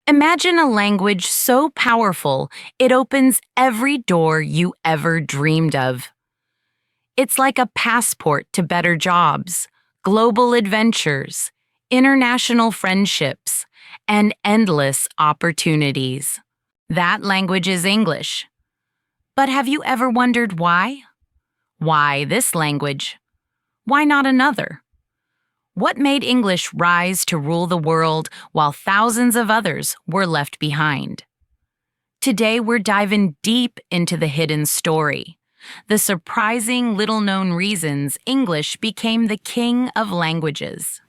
Imagine a language so powerful it opens every door you ever dreamed of. It's like a passport to better jobs, global adventures, international friendships, and endless opportunities. That language is English. But have you ever wondered why? Why this language? Why not another? What made English rise to rule the world while thousands of others were left behind? Today, we're diving deep into the hidden story, the surprising little-known reasons English became the king of languages.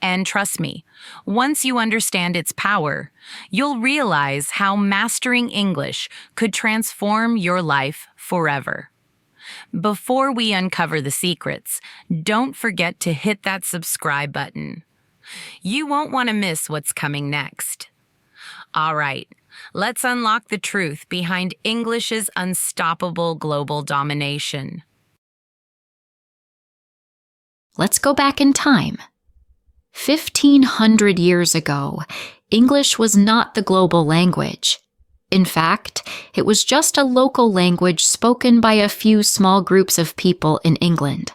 And trust me, once you understand its power, you'll realize how mastering English could transform your life forever. Before we uncover the secrets, don't forget to hit that subscribe button. You won't want to miss what's coming next. All right, let's unlock the truth behind English's unstoppable global domination. Let's go back in time. 1,500 years ago, English was not the global language. In fact, it was just a local language spoken by a few small groups of people in England.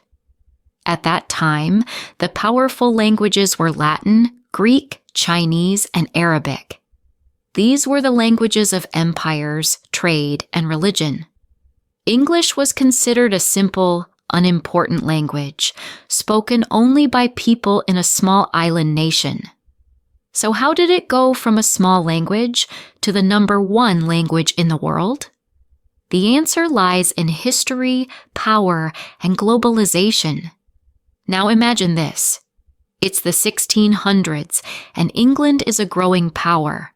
At that time, the powerful languages were Latin, Greek, Chinese, and Arabic. These were the languages of empires, trade, and religion. English was considered a simple, unimportant language, spoken only by people in a small island nation. So how did it go from a small language to the #1 language in the world? The answer lies in history, power, and globalization. Now imagine this. It's the 1600s, and England is a growing power.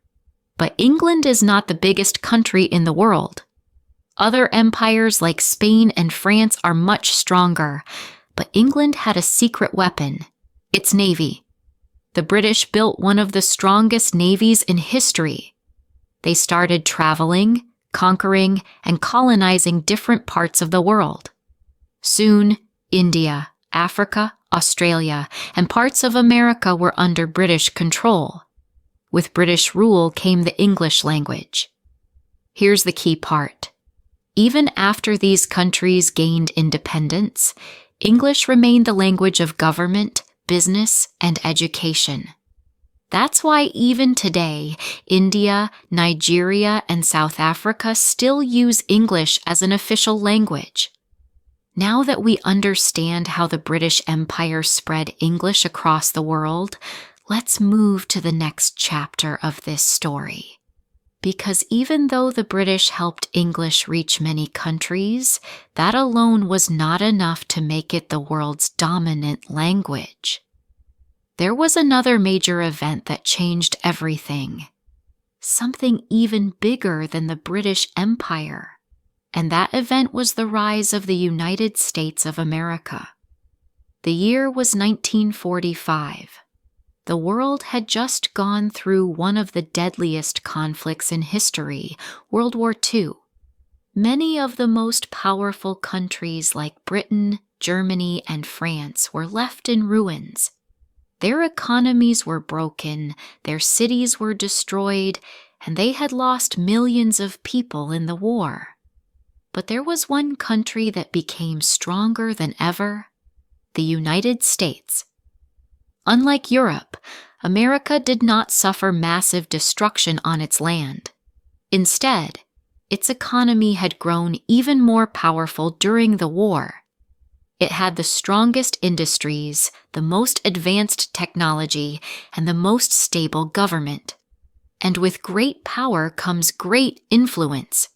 But England is not the biggest country in the world. Other empires like Spain and France are much stronger, but England had a secret weapon, its navy. The British built one of the strongest navies in history. They started traveling, conquering, and colonizing different parts of the world. Soon, India, Africa, Australia, and parts of America were under British control. With British rule came the English language. Here's the key part. Even after these countries gained independence, English remained the language of government, business, and education. That's why even today, India, Nigeria, and South Africa still use English as an official language. Now that we understand how the British Empire spread English across the world, let's move to the next chapter of this story. Because even though the British helped English reach many countries, that alone was not enough to make it the world's dominant language. There was another major event that changed everything. Something even bigger than the British Empire. And that event was the rise of the United States of America. The year was 1945. The world had just gone through one of the deadliest conflicts in history, World War II. Many of the most powerful countries like Britain, Germany, and France were left in ruins. Their economies were broken, their cities were destroyed, and they had lost millions of people in the war. But there was one country that became stronger than ever: the United States. Unlike Europe, America did not suffer massive destruction on its land. Instead, its economy had grown even more powerful during the war. It had the strongest industries, the most advanced technology, and the most stable government. And with great power comes great influence.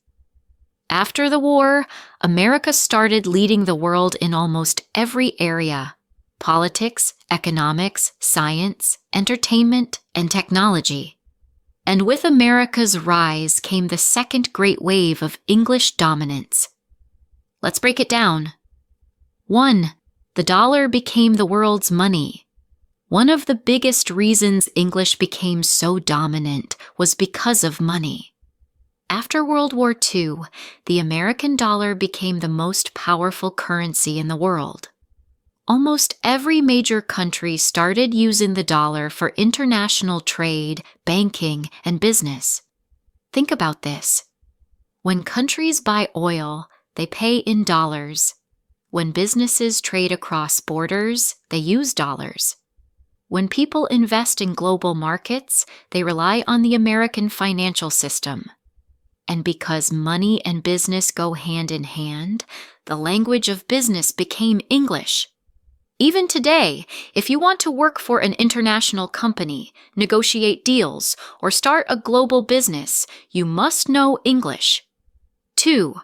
After the war, America started leading the world in almost every area: politics, economics, science, entertainment, and technology. And with America's rise came the second great wave of English dominance. Let's break it down. 1. The dollar became the world's money. One of the biggest reasons English became so dominant was because of money. After World War II, the American dollar became the most powerful currency in the world. Almost every major country started using the dollar for international trade, banking, and business. Think about this. When countries buy oil, they pay in dollars. When businesses trade across borders, they use dollars. When people invest in global markets, they rely on the American financial system. And because money and business go hand in hand, the language of business became English. Even today, if you want to work for an international company, negotiate deals, or start a global business, you must know English. 2.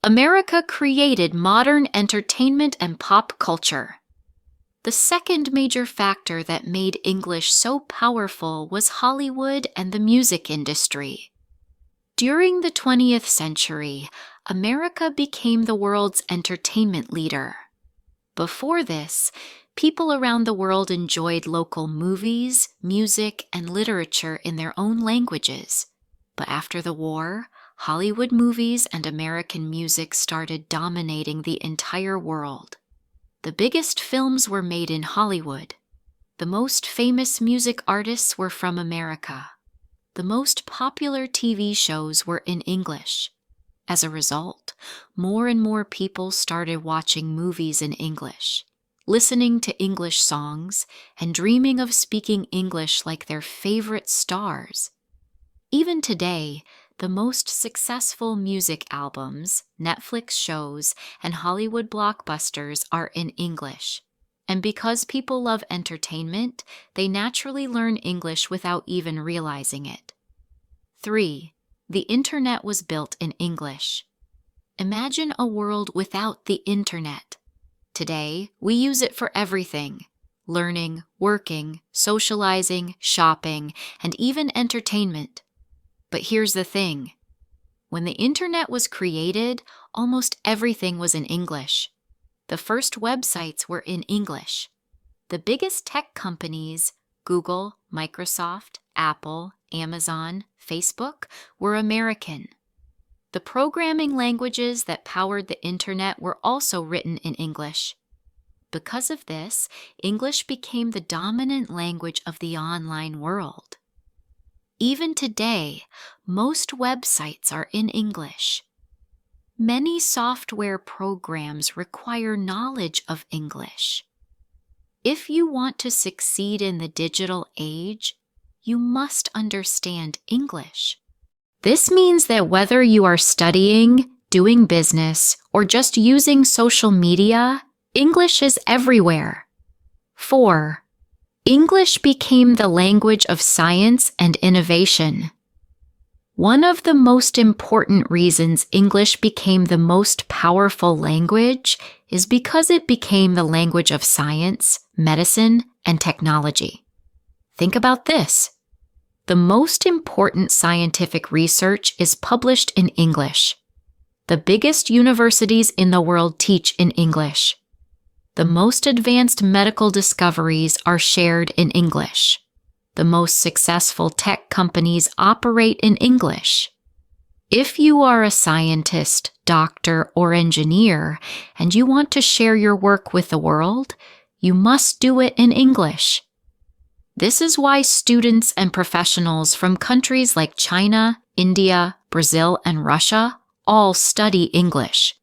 America created modern entertainment and pop culture. The second major factor that made English so powerful was Hollywood and the music industry. During the 20th century, America became the world's entertainment leader. Before this, people around the world enjoyed local movies, music, and literature in their own languages. But after the war, Hollywood movies and American music started dominating the entire world. The biggest films were made in Hollywood. The most famous music artists were from America. The most popular TV shows were in English. As a result, more and more people started watching movies in English, listening to English songs, and dreaming of speaking English like their favorite stars. Even today, the most successful music albums, Netflix shows, and Hollywood blockbusters are in English. And because people love entertainment, they naturally learn English without even realizing it. 3. The internet was built in English. Imagine a world without the internet. Today, we use it for everything: learning, working, socializing, shopping, and even entertainment. But here's the thing. When the internet was created, almost everything was in English. The first websites were in English. The biggest tech companies, Google, Microsoft, Apple, Amazon, Facebook, were American. The programming languages that powered the internet were also written in English. Because of this, English became the dominant language of the online world. Even today, most websites are in English. Many software programs require knowledge of English. If you want to succeed in the digital age, you must understand English. This means that whether you are studying, doing business, or just using social media, English is everywhere. 4. English became the language of science and innovation. One of the most important reasons English became the most powerful language is because it became the language of science, medicine, and technology. Think about this. The most important scientific research is published in English. The biggest universities in the world teach in English. The most advanced medical discoveries are shared in English. The most successful tech companies operate in English. If you are a scientist, doctor, or engineer, and you want to share your work with the world, you must do it in English. This is why students and professionals from countries like China, India, Brazil, and Russia all study English.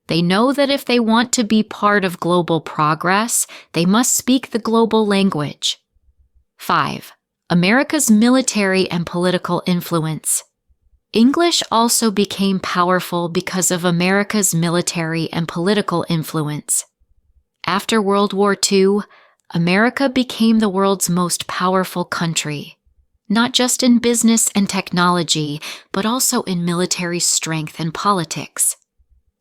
They know that if they want to be part of global progress, they must speak the global language. 5. America's military and political influence. English also became powerful because of America's military and political influence. After World War II, America became the world's most powerful country, not just in business and technology, but also in military strength and politics.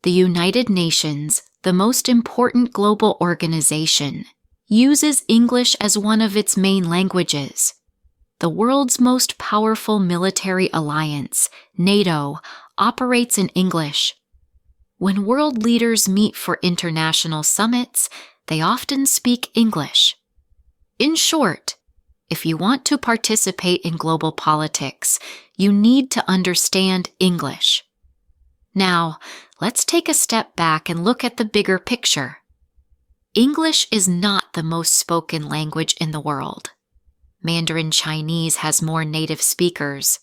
The United Nations, the most important global organization, uses English as one of its main languages. The world's most powerful military alliance, NATO, operates in English. When world leaders meet for international summits, they often speak English. In short, if you want to participate in global politics, you need to understand English. Now, let's take a step back and look at the bigger picture. English is not the most spoken language in the world. Mandarin Chinese has more native speakers.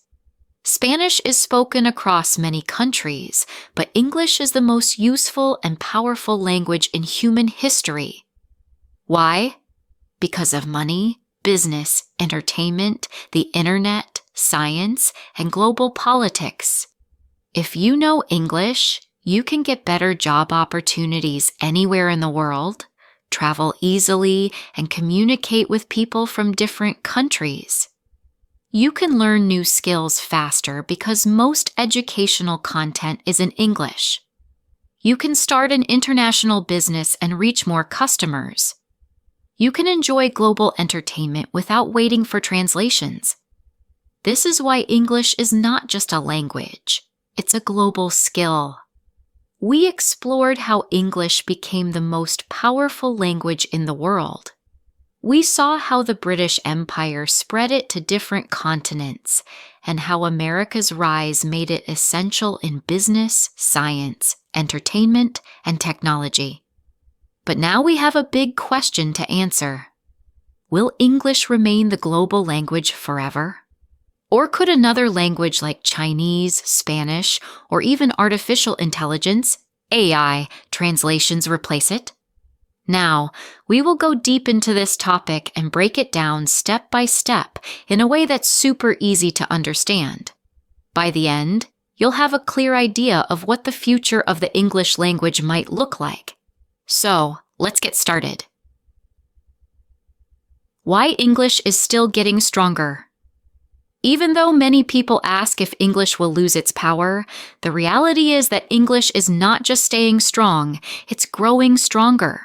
Spanish is spoken across many countries, but English is the most useful and powerful language in human history. Why? Because of money, business, entertainment, the internet, science, and global politics. If you know English, you can get better job opportunities anywhere in the world, travel easily, and communicate with people from different countries. You can learn new skills faster because most educational content is in English. You can start an international business and reach more customers. You can enjoy global entertainment without waiting for translations. This is why English is not just a language, it's a global skill. We explored how English became the most powerful language in the world. We saw how the British Empire spread it to different continents, and how America's rise made it essential in business, science, entertainment, and technology. But now we have a big question to answer. Will English remain the global language forever? Or could another language like Chinese, Spanish, or even artificial intelligence, AI, translations replace it? Now, we will go deep into this topic and break it down step by step in a way that's super easy to understand. By the end, you'll have a clear idea of what the future of the English language might look like. So, let's get started. Why English is still getting stronger. Even though many people ask if English will lose its power, the reality is that English is not just staying strong, it's growing stronger.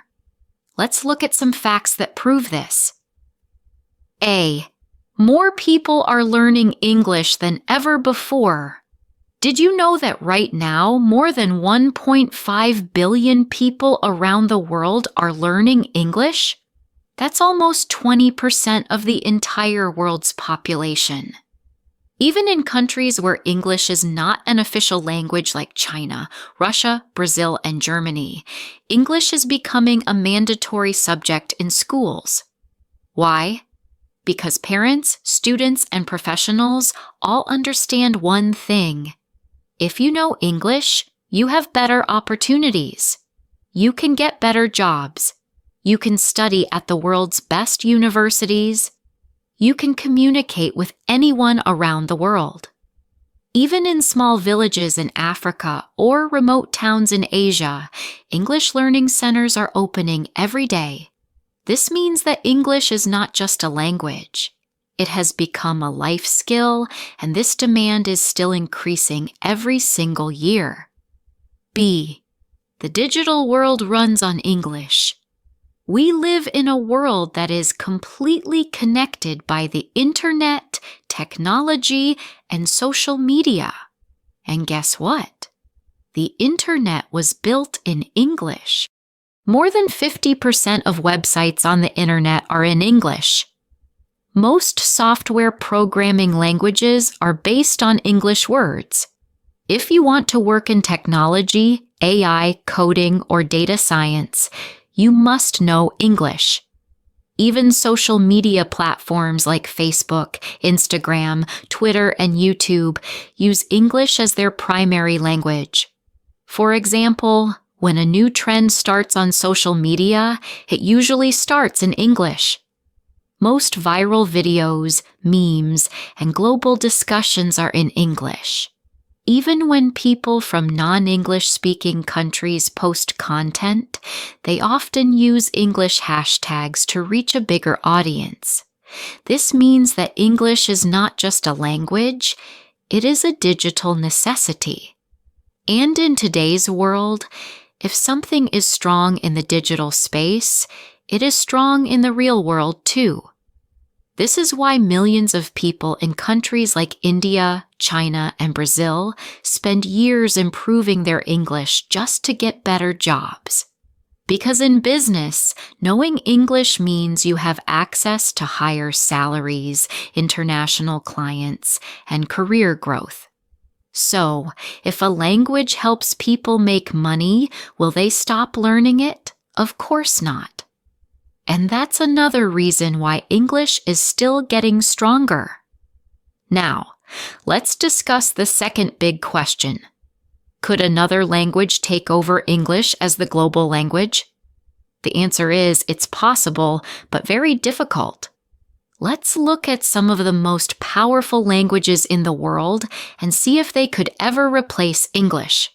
Let's look at some facts that prove this. A. More people are learning English than ever before. Did you know that right now, more than 1.5 billion people around the world are learning English? That's almost 20% of the entire world's population. Even in countries where English is not an official language like China, Russia, Brazil, and Germany, English is becoming a mandatory subject in schools. Why? Because parents, students, and professionals all understand one thing. If you know English, you have better opportunities. You can get better jobs. You can study at the world's best universities. You can communicate with anyone around the world. Even in small villages in Africa or remote towns in Asia, English learning centers are opening every day. This means that English is not just a language. It has become a life skill, and this demand is still increasing every single year. B. The digital world runs on English. We live in a world that is completely connected by the internet, technology, and social media. And guess what? The internet was built in English. More than 50% of websites on the internet are in English. Most software programming languages are based on English words. If you want to work in technology, AI, coding, or data science, you must know English. Even social media platforms like Facebook, Instagram, Twitter, and YouTube use English as their primary language. For example, when a new trend starts on social media, it usually starts in English. Most viral videos, memes, and global discussions are in English. Even when people from non-English speaking countries post content, they often use English hashtags to reach a bigger audience. This means that English is not just a language, it is a digital necessity. And in today's world, if something is strong in the digital space, it is strong in the real world too. This is why millions of people in countries like India, China, and Brazil spend years improving their English just to get better jobs. Because in business, knowing English means you have access to higher salaries, international clients, and career growth. So, if a language helps people make money, will they stop learning it? Of course not. And that's another reason why English is still getting stronger. Now, let's discuss the second big question. Could another language take over English as the global language? The answer is it's possible, but very difficult. Let's look at some of the most powerful languages in the world and see if they could ever replace English.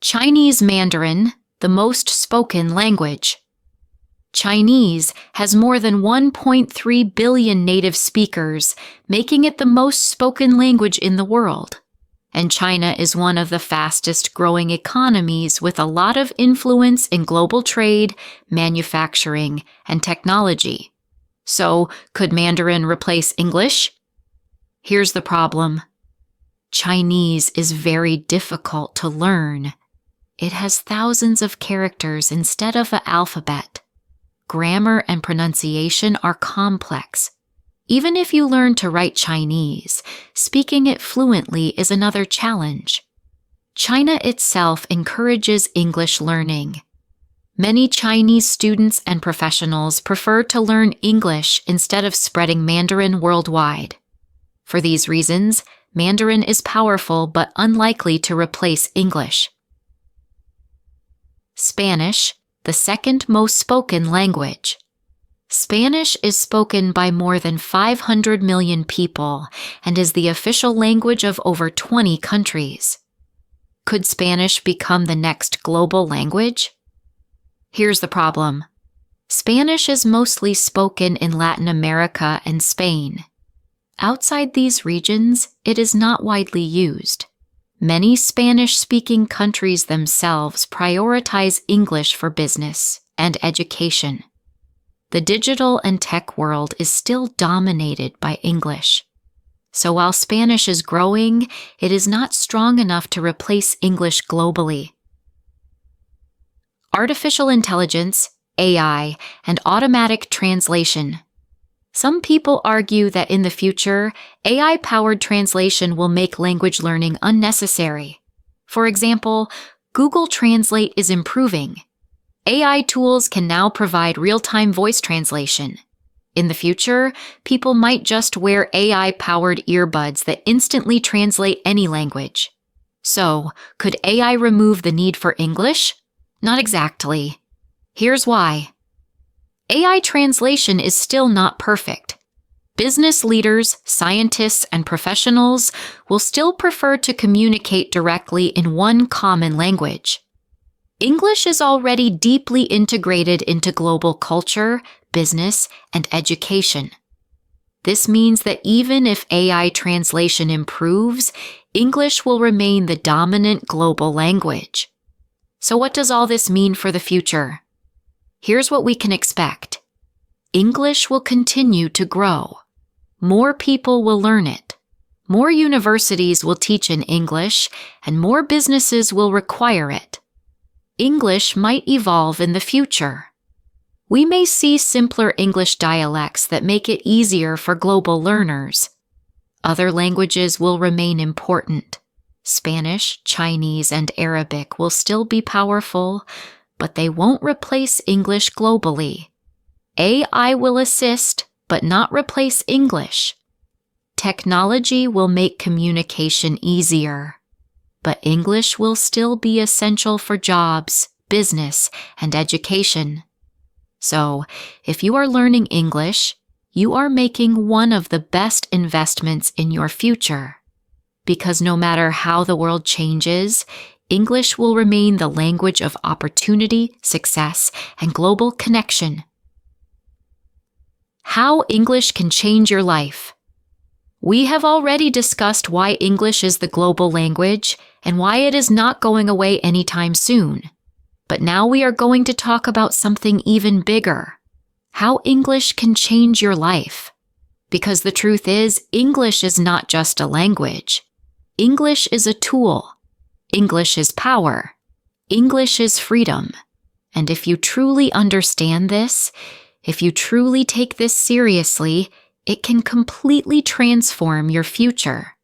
Chinese Mandarin, the most spoken language. Chinese has more than 1.3 billion native speakers, making it the most spoken language in the world. And China is one of the fastest growing economies with a lot of influence in global trade, manufacturing, and technology. So, could Mandarin replace English? Here's the problem. Chinese is very difficult to learn. It has thousands of characters instead of an alphabet. Grammar and pronunciation are complex. Even if you learn to write Chinese, speaking it fluently is another challenge. China itself encourages English learning. Many Chinese students and professionals prefer to learn English instead of spreading Mandarin worldwide. For these reasons, Mandarin is powerful but unlikely to replace English. Spanish, the second most spoken language. Spanish is spoken by more than 500 million people and is the official language of over 20 countries. Could Spanish become the next global language? Here's the problem. Spanish is mostly spoken in Latin America and Spain. Outside these regions, it is not widely used. Many Spanish-speaking countries themselves prioritize English for business and education. The digital and tech world is still dominated by English. So while Spanish is growing, it is not strong enough to replace English globally. Artificial intelligence, AI, and automatic translation. Some people argue that in the future, AI-powered translation will make language learning unnecessary. For example, Google Translate is improving. AI tools can now provide real-time voice translation. In the future, people might just wear AI-powered earbuds that instantly translate any language. So, could AI remove the need for English? Not exactly. Here's why. AI translation is still not perfect. Business leaders, scientists, and professionals will still prefer to communicate directly in one common language. English is already deeply integrated into global culture, business, and education. This means that even if AI translation improves, English will remain the dominant global language. So what does all this mean for the future? Here's what we can expect. English will continue to grow. More people will learn it. More universities will teach in English, and more businesses will require it. English might evolve in the future. We may see simpler English dialects that make it easier for global learners. Other languages will remain important. Spanish, Chinese, and Arabic will still be powerful, but they won't replace English globally. AI will assist, but not replace English. Technology will make communication easier, but English will still be essential for jobs, business, and education. So, if you are learning English, you are making one of the best investments in your future. Because no matter how the world changes, English will remain the language of opportunity, success, and global connection. How English can change your life. We have already discussed why English is the global language and why it is not going away anytime soon. But now we are going to talk about something even bigger. How English can change your life. Because the truth is, English is not just a language. English is a tool. English is power. English is freedom. And if you truly understand this, if you truly take this seriously, it can completely transform your future.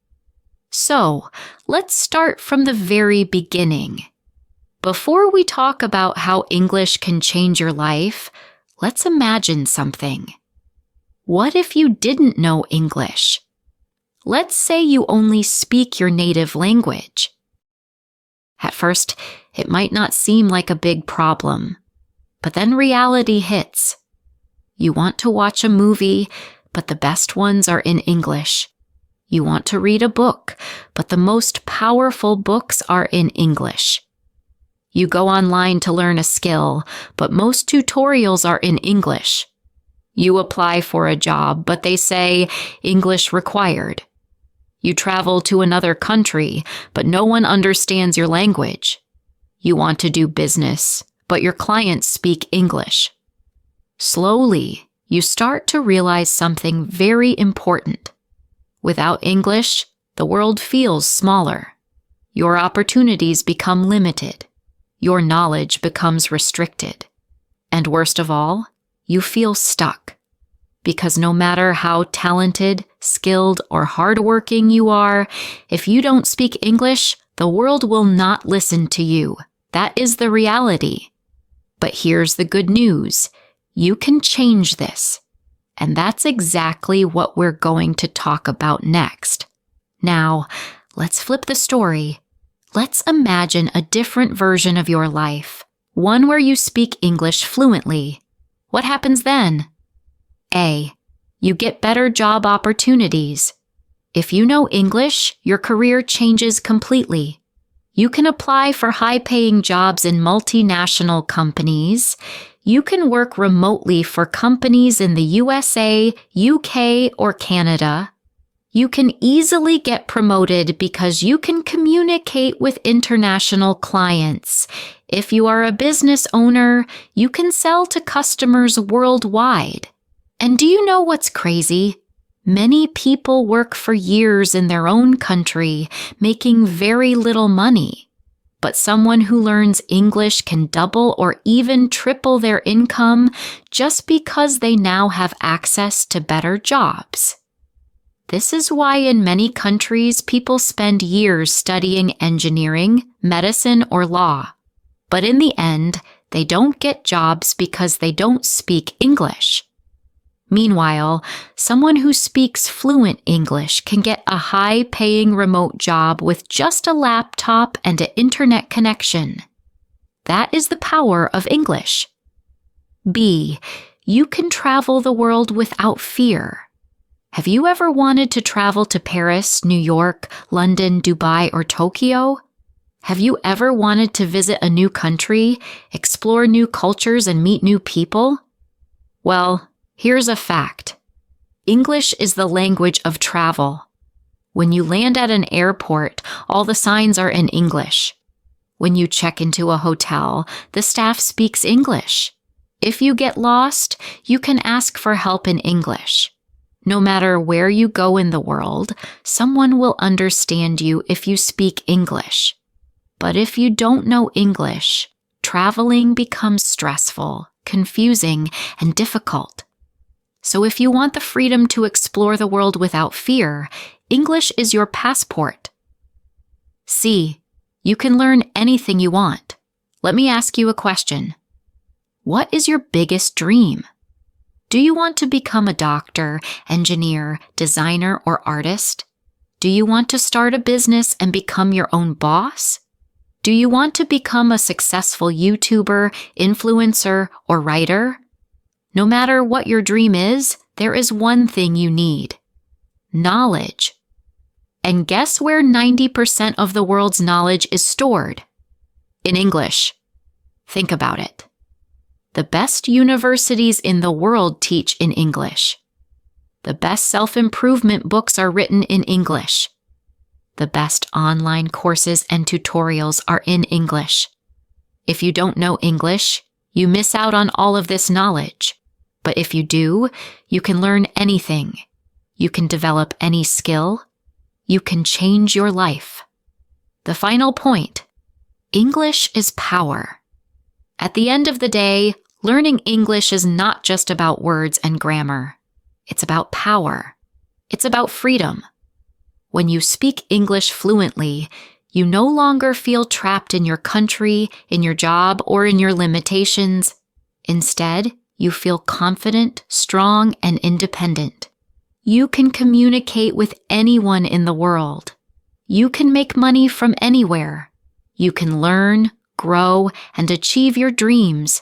So, let's start from the very beginning. Before we talk about how English can change your life, let's imagine something. What if you didn't know English? Let's say you only speak your native language. At first, it might not seem like a big problem, but then reality hits. You want to watch a movie, but the best ones are in English. You want to read a book, but the most powerful books are in English. You go online to learn a skill, but most tutorials are in English. You apply for a job, but they say English required. You travel to another country, but no one understands your language. You want to do business, but your clients speak English. Slowly, you start to realize something very important. Without English, the world feels smaller. Your opportunities become limited. Your knowledge becomes restricted. And worst of all, you feel stuck. Because no matter how talented, skilled, or hardworking you are, if you don't speak English, the world will not listen to you. That is the reality. But here's the good news. You can change this. And that's exactly what we're going to talk about next. Now, let's flip the story. Let's imagine a different version of your life, one where you speak English fluently. What happens then? A. You get better job opportunities. If you know English, your career changes completely. You can apply for high-paying jobs in multinational companies. You can work remotely for companies in the USA, UK, or Canada. You can easily get promoted because you can communicate with international clients. If you are a business owner, you can sell to customers worldwide. And do you know what's crazy? Many people work for years in their own country, making very little money. But someone who learns English can double or even triple their income just because they now have access to better jobs. This is why in many countries people spend years studying engineering, medicine, or law. But in the end, they don't get jobs because they don't speak English. Meanwhile, someone who speaks fluent English can get a high-paying remote job with just a laptop and an internet connection. That is the power of English. B. You can travel the world without fear. Have you ever wanted to travel to Paris, New York, London, Dubai, or Tokyo? Have you ever wanted to visit a new country, explore new cultures, and meet new people? Well, here's a fact. English is the language of travel. When you land at an airport, all the signs are in English. When you check into a hotel, the staff speaks English. If you get lost, you can ask for help in English. No matter where you go in the world, someone will understand you if you speak English. But if you don't know English, traveling becomes stressful, confusing, and difficult. So if you want the freedom to explore the world without fear, English is your passport. C. You can learn anything you want. Let me ask you a question. What is your biggest dream? Do you want to become a doctor, engineer, designer, or artist? Do you want to start a business and become your own boss? Do you want to become a successful YouTuber, influencer, or writer? No matter what your dream is, there is one thing you need: knowledge. And guess where 90% of the world's knowledge is stored? In English. Think about it. The best universities in the world teach in English. The best self-improvement books are written in English. The best online courses and tutorials are in English. If you don't know English, you miss out on all of this knowledge. But if you do, you can learn anything. You can develop any skill. You can change your life. The final point: English is power. At the end of the day, learning English is not just about words and grammar. It's about power. It's about freedom. When you speak English fluently, You no longer feel trapped in your country, in your job, or in your limitations. Instead, you feel confident, strong, and independent. You can communicate with anyone in the world. You can make money from anywhere. You can learn, grow, and achieve your dreams.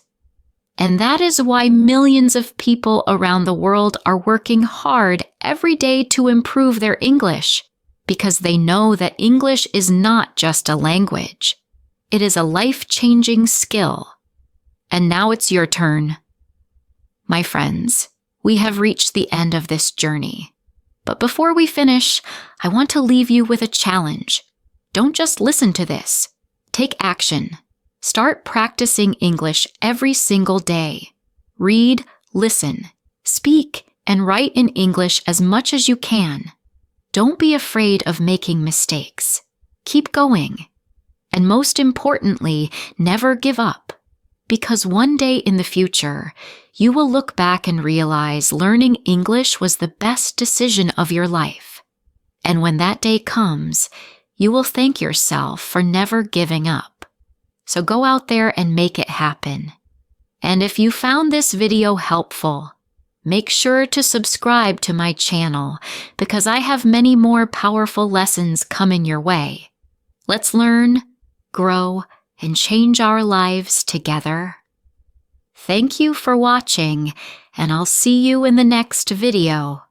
And that is why millions of people around the world are working hard every day to improve their English, because they know that English is not just a language. It is a life-changing skill. And now it's your turn. My friends, we have reached the end of this journey. But before we finish, I want to leave you with a challenge. Don't just listen to this. Take action. Start practicing English every single day. Read, listen, speak, and write in English as much as you can. Don't be afraid of making mistakes. Keep going. And most importantly, never give up. Because one day in the future, you will look back and realize learning English was the best decision of your life. And when that day comes, you will thank yourself for never giving up. So go out there and make it happen. And if you found this video helpful, make sure to subscribe to my channel because I have many more powerful lessons coming your way. Let's learn, grow, and change our lives together. Thank you for watching, and I'll see you in the next video.